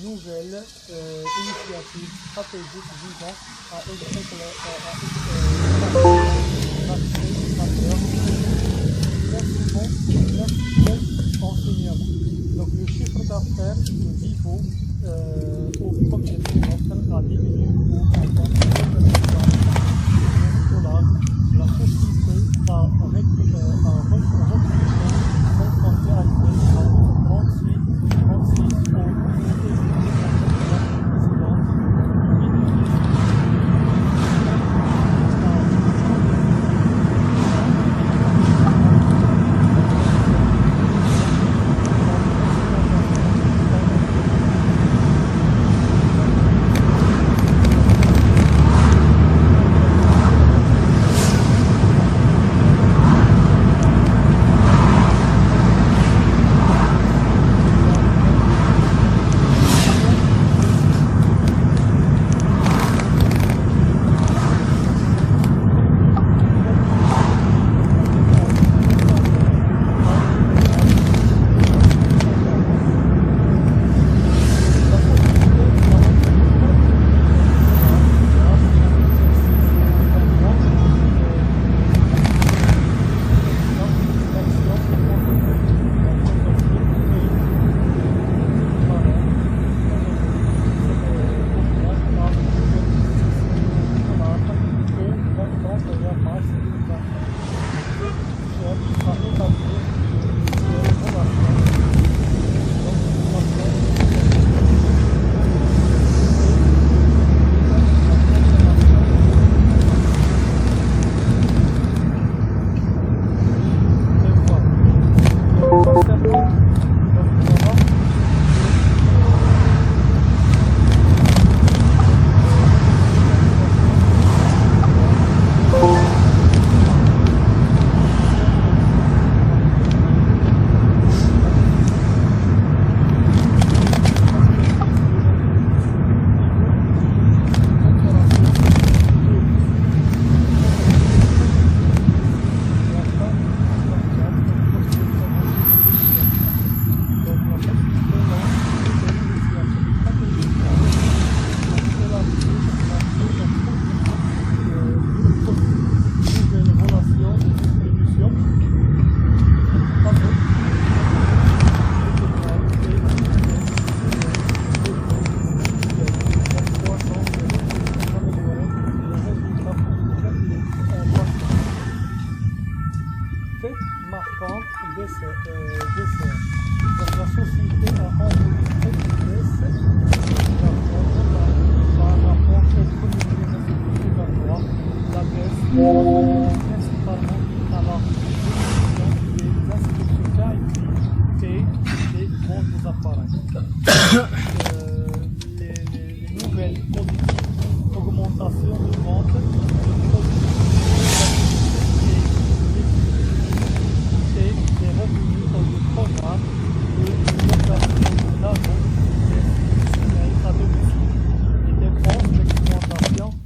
nouvelle initiative stratégique visant à enseignement. Donc le chiffre d'affaires de Vivo au premier trimestre a diminué pour $1,5 million. La société a recruté son candidat actuel à 36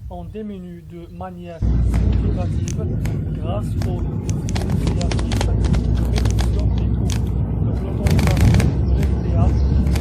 au diminue de manière significative grâce aux initiatives de réduction des coûts. Donc l'autorisation de l'FTA pour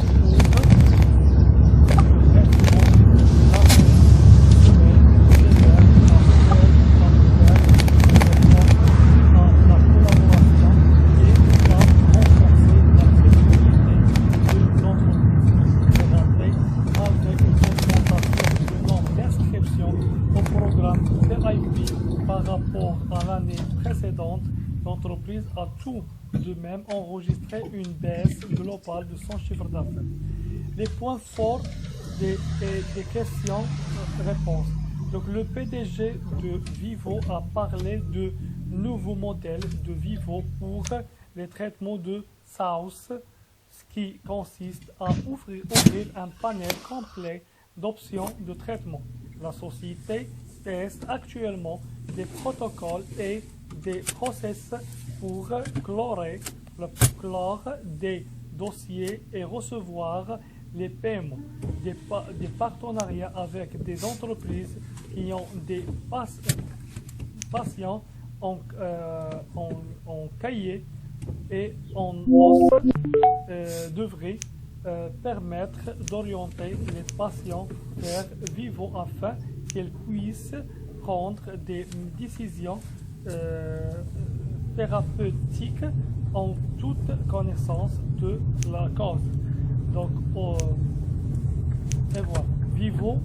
par rapport à l'année précédente, l'entreprise a tout de même enregistré une baisse globale de son chiffre d'affaires. Les points forts des questions-réponses. Donc, le PDG de Vivo a parlé de nouveaux modèles de Vivo pour les traitements de SAUS, ce qui consiste à ouvrir un panel complet d'options de traitement. La société teste actuellement des protocoles et des process pour clore des dossiers et recevoir les paiements, des partenariats avec des entreprises qui ont des patients en cahier et en os devraient permettre d'orienter les patients vers Vivo afin qu'ils puissent prendre des décisions thérapeutiques en toute connaissance de la cause. Donc, et voilà, Vivo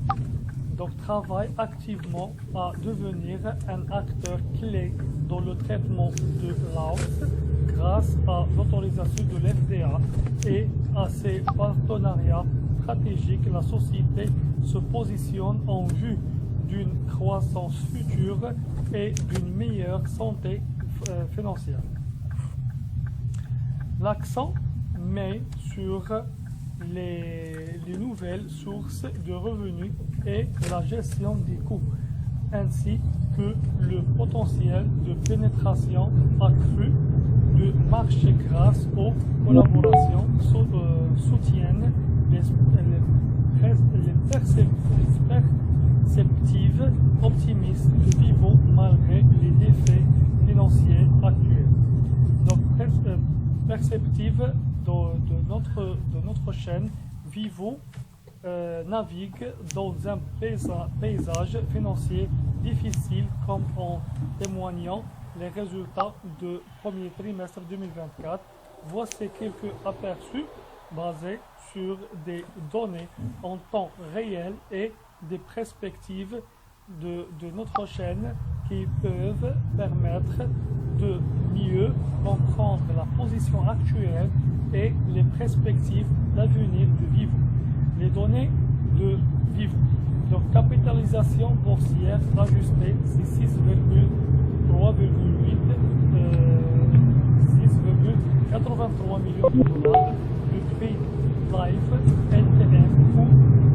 donc, travaille activement à devenir un acteur clé dans le traitement de l'ALS grâce à l'autorisation de l'FDA et à ses partenariats stratégiques. La société se positionne en vue d'une croissance future et d'une meilleure santé financière. L'accent met sur les nouvelles sources de revenus et la gestion des coûts, ainsi que le potentiel de pénétration accrue de marché grâce aux collaborations soutiennent les perspectives optimistes de Vivo malgré les défis financiers actuels. Donc, perspective de notre chaîne, Vivo navigue dans un paysage financier difficile comme en témoignant les résultats du premier trimestre 2024. Voici quelques aperçus basés sur des données en temps réel et des perspectives de notre chaîne qui peuvent permettre de mieux comprendre la position actuelle et les perspectives d'avenir de Vivo. Les données de Vivo. Donc, capitalisation boursière ajustée, c'est 6,83 millions de dollars. Le prix Live LTM ou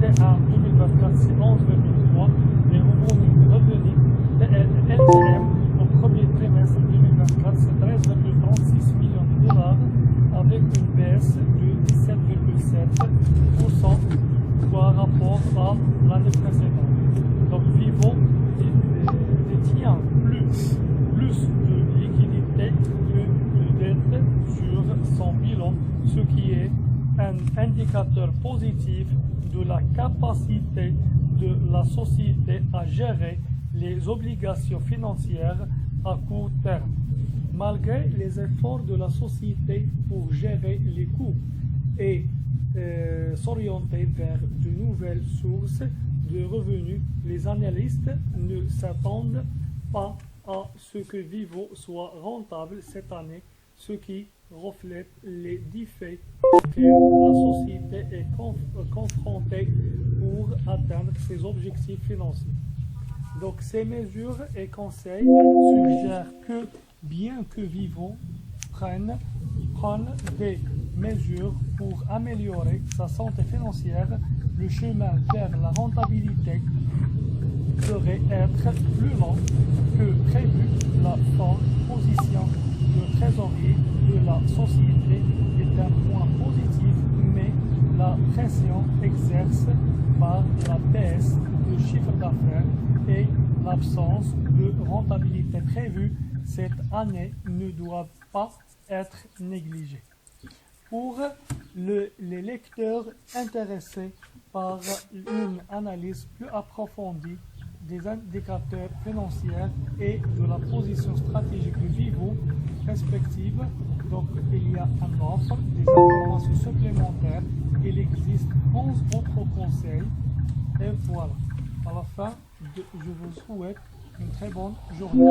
T1 2024, c'est 11,3. Les revenus LTM au premier trimestre 2024, c'est 13,36 millions de dollars avec une baisse de 17,7% par rapport à l'année précédente. Donc Vivo détient plus de liquidité que de dette sur son bilan, ce qui est un indicateur positif de la capacité de la société à gérer les obligations financières à court terme. Malgré les efforts de la société pour gérer les coûts et s'orienter vers de nouvelles sources de revenus, les analystes ne s'attendent pas à ce que Vivo soit rentable cette année, ce qui reflète les défis que la société est confrontée pour atteindre ses objectifs financiers. Donc ces mesures et conseils suggèrent que bien que Vivo prenne des mesures pour améliorer sa santé financière, le chemin vers la rentabilité devrait être plus long que prévu. La forte position de trésorerie de la société est un point positif, mais la pression exercée par la baisse de chiffre d'affaires et l'absence de rentabilité prévue cette année ne doit pas être négligée. Pour les lecteurs intéressés par une analyse plus approfondie des indicateurs financiers et de la position stratégique de Vivo respective, donc il y a un offre, des informations supplémentaires, il existe 11 autres conseils et voilà. À la fin, je vous souhaite une très bonne journée.